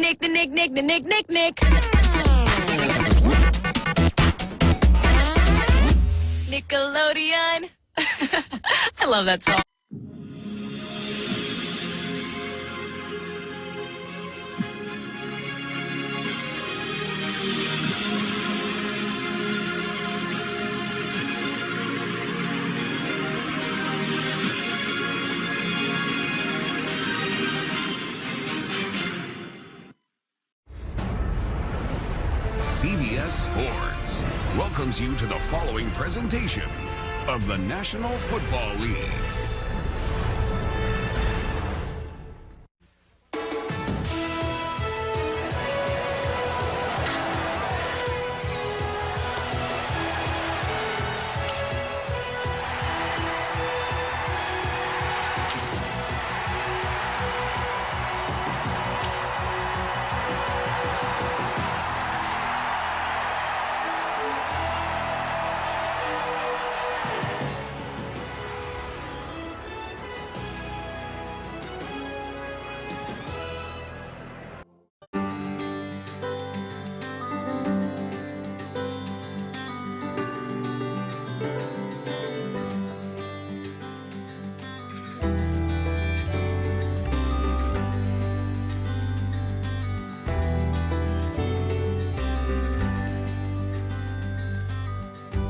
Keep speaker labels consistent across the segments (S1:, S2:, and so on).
S1: Nick, the Nick, Nick, the Nick, Nick, Nick. Nickelodeon. I love that song.
S2: CBS Sports welcomes you to the following presentation of the National Football League.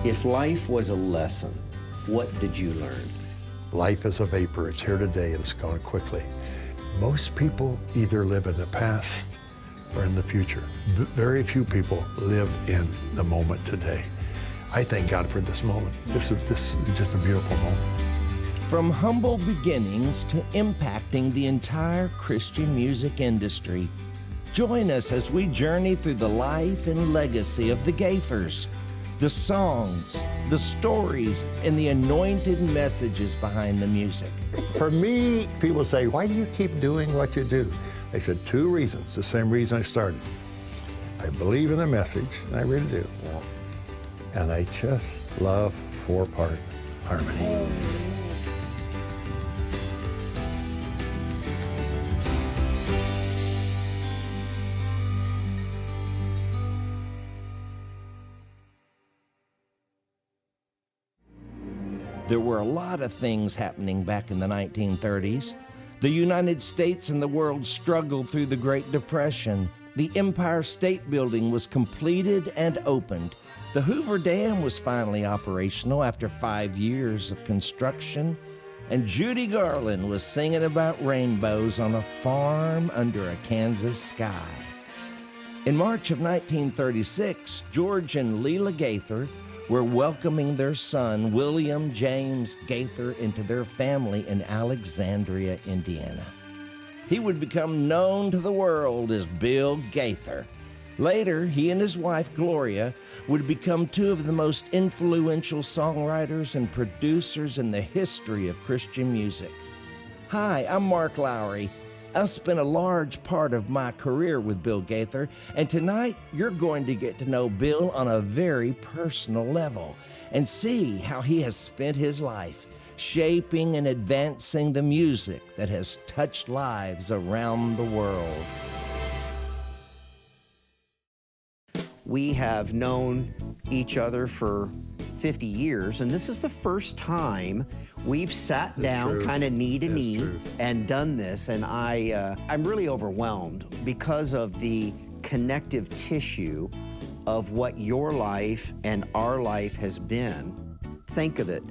S3: If life was a lesson, what did you learn?
S4: Life is a vapor. It's here today and it's gone quickly. Most people either live in the past or in the future. Very few people live in the moment today. I thank God for this moment. This is just a beautiful moment.
S5: From humble beginnings to impacting the entire Christian music industry, join us as we journey through the life and legacy of the Gaithers, the songs, the stories, and the anointed messages behind the music.
S4: For me, people say, why do you keep doing what you do? I said 2 reasons, the same reason I started. I believe in the message, and I really do. And I just love 4-part harmony.
S5: There were a lot of things happening back in the 1930s. The United States and the world struggled through the Great Depression. The Empire State Building was completed and opened. The Hoover Dam was finally operational after 5 years of construction. And Judy Garland was singing about rainbows on a farm under a Kansas sky. In March of 1936, George and Leela Gaither were welcoming their son, William James Gaither, into their family in Alexandria, Indiana. He would become known to the world as Bill Gaither. Later, he and his wife, Gloria, would become 2 of the most influential songwriters and producers in the history of Christian music. Hi, I'm Mark Lowry. I've spent a large part of my career with Bill Gaither, and tonight you're going to get to know Bill on a very personal level and see how he has spent his life shaping and advancing the music that has touched lives around the world.
S3: We have known each other for 50 years, and this is the first time we've sat down kind of knee to knee and done this, and I'm really overwhelmed because of the connective tissue of what your life and our life has been. Think of it.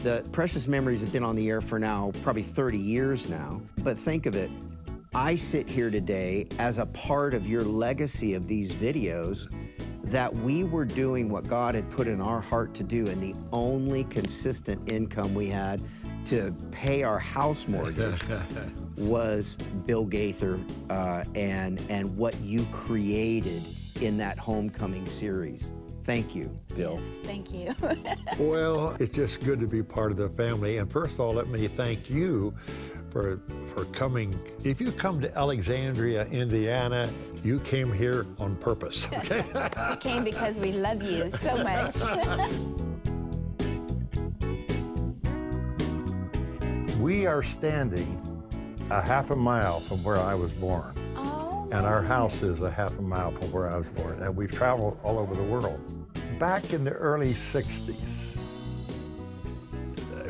S3: The Precious Memories have been on the air for now probably 30 years now, but think of it. I sit here today as a part of your legacy of these videos, that we were doing what God had put in our heart to do, and the only consistent income we had to pay our house mortgage was Bill Gaither and what you created in that Homecoming series. Thank you, Bill.
S6: Yes, thank you.
S4: Well, it's just good to be part of the family. And first of all, let me thank you for coming. If you come to Alexandria, Indiana, you came here on purpose. Okay?
S6: We came because we love you so much.
S4: We are standing a half a mile from where I was born.
S6: Oh,
S4: And our house is a half a mile from where I was born. And we've traveled all over the world. Back in the early 60s,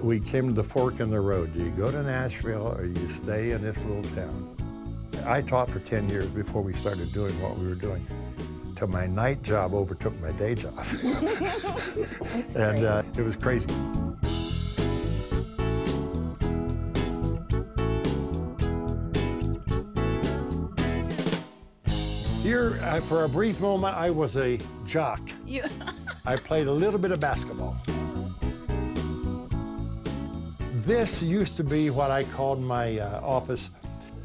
S4: we came to the fork in the road. Do you go to Nashville or you stay in this little town? I taught for 10 years before we started doing what we were doing, till my night job overtook my day job. And it was crazy. Here, for a brief moment, I was a jock. I played a little bit of basketball. This used to be what I called my office,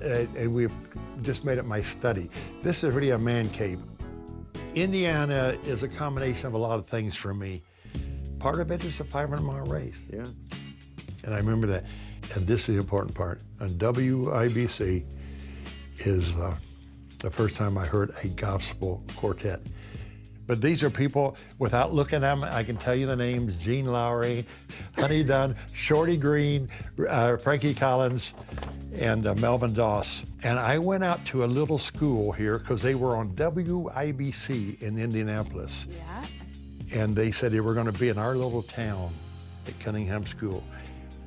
S4: and we've just made it my study. This is really a man cave. Indiana is a combination of a lot of things for me. Part of it is a 500-mile race.
S3: Yeah.
S4: And I remember that. And this is the important part. On WIBC is the first time I heard a gospel quartet. But these are people, without looking at them, I can tell you the names: Gene Lowry, Honey Dunn, Shorty Green, Frankie Collins, and Melvin Doss. And I went out to a little school here because they were on WIBC in Indianapolis.
S6: Yeah.
S4: And they said they were going to be in our little town at Cunningham School.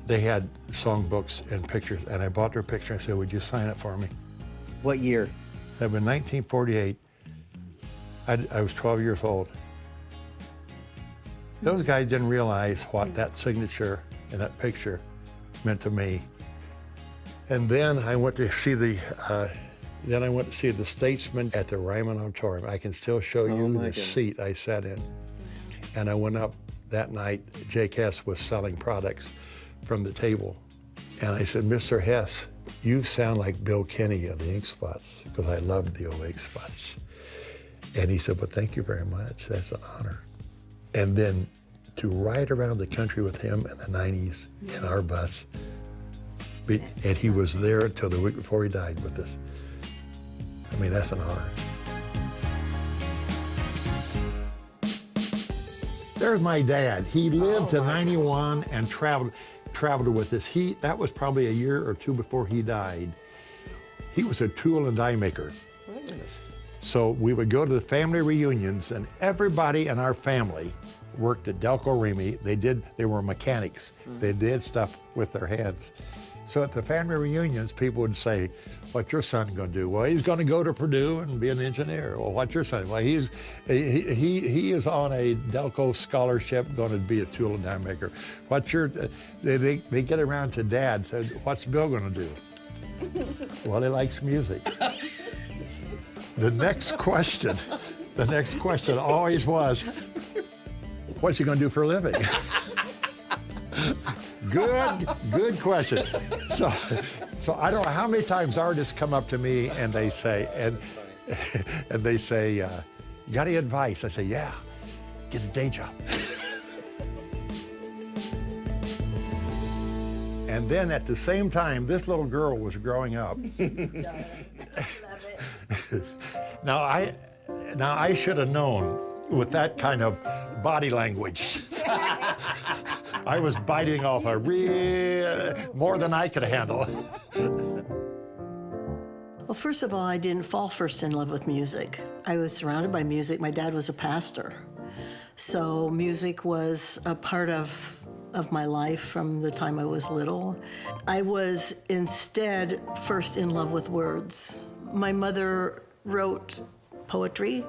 S4: They had songbooks and pictures, and I bought their picture. I said, would you sign it for me?
S3: What year?
S4: That was 1948. I was 12 years old. Those guys didn't realize what that signature and that picture meant to me. And then I went to see the Statesman at the Ryman Auditorium. I can still show you the seat I sat in. And I went up that night. Jake Hess was selling products from the table. And I said, Mr. Hess, you sound like Bill Kenny of the Ink Spots, because I loved the old Ink Spots. And he said, well, thank you very much. That's an honor. And then to ride around the country with him in the 90s in our bus, and he was there until the week before he died with us. I mean, that's an honor. There's my dad. He lived to 91 and traveled with us. That was probably a year or two before he died. He was a tool and die maker.
S3: Oh, my goodness.
S4: So we would go to the family reunions, and everybody in our family worked at Delco Remy. They were mechanics. They did stuff with their hands. So at the family reunions, people would say, what's your son going to do? Well, he's going to go to Purdue and be an engineer. Well, what's your son? Well, he is on a Delco scholarship, going to be a tool and die maker. They get around to Dad, said, what's Bill going to do? Well, he likes music. The next question always was, what's he going to do for a living? Good question. So I don't know how many times artists come up to me and they say, you got any advice? I say, yeah, get a day job. And then at the same time, this little girl was growing up. Now I should have known with that kind of body language. I was biting off more than I could handle.
S7: Well, first of all, I didn't fall first in love with music. I was surrounded by music. My dad was a pastor. So music was a part of my life from the time I was little. I was instead first in love with words. My mother wrote poetry.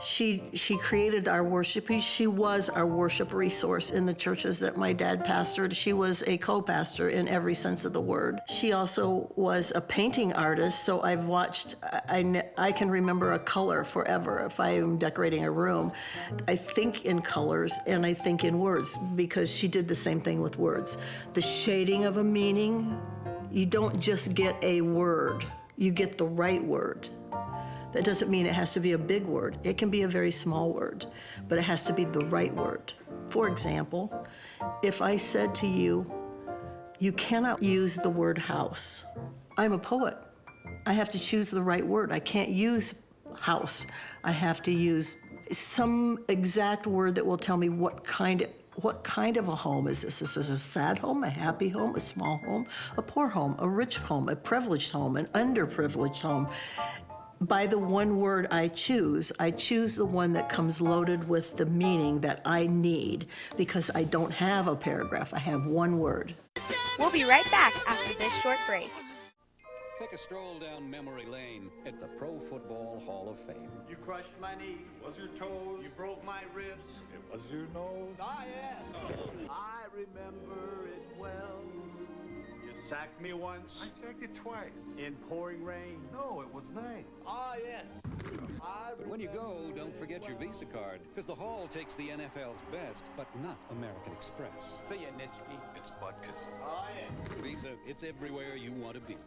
S7: She created our worship piece. She was our worship resource in the churches that my dad pastored. She was a co-pastor in every sense of the word. She also was a painting artist, so I've watched, I can remember a color forever. If I'm decorating a room, I think in colors and I think in words, because she did the same thing with words. The shading of a meaning, you don't just get a word, you get the right word. That doesn't mean it has to be a big word. It can be a very small word, but it has to be the right word. For example, if I said to you, you cannot use the word house. I'm a poet. I have to choose the right word. I can't use house. I have to use some exact word that will tell me what kind of a home is this? Is this a sad home, a happy home, a small home, a poor home, a rich home, a privileged home, an underprivileged home? by the one word I choose the one that comes loaded with the meaning that I need, because I don't have a paragraph, I have one word.
S8: We'll be right back after this short break.
S9: Take a stroll down memory lane at the Pro Football Hall of Fame.
S10: You crushed my knee. It was your toes. You broke my ribs.
S9: It was your nose.
S10: Ah, yes. I remember it well. You sacked me once.
S11: I sacked you twice.
S10: In pouring rain.
S11: No, it was nice.
S10: Ah, yes.
S9: But when you go, don't forget your Visa card, because the Hall takes the NFL's best, but not American Express.
S10: See ya, Nitschke.
S11: It's Butkus.
S10: Ah, yes.
S9: Visa, it's everywhere you want to be.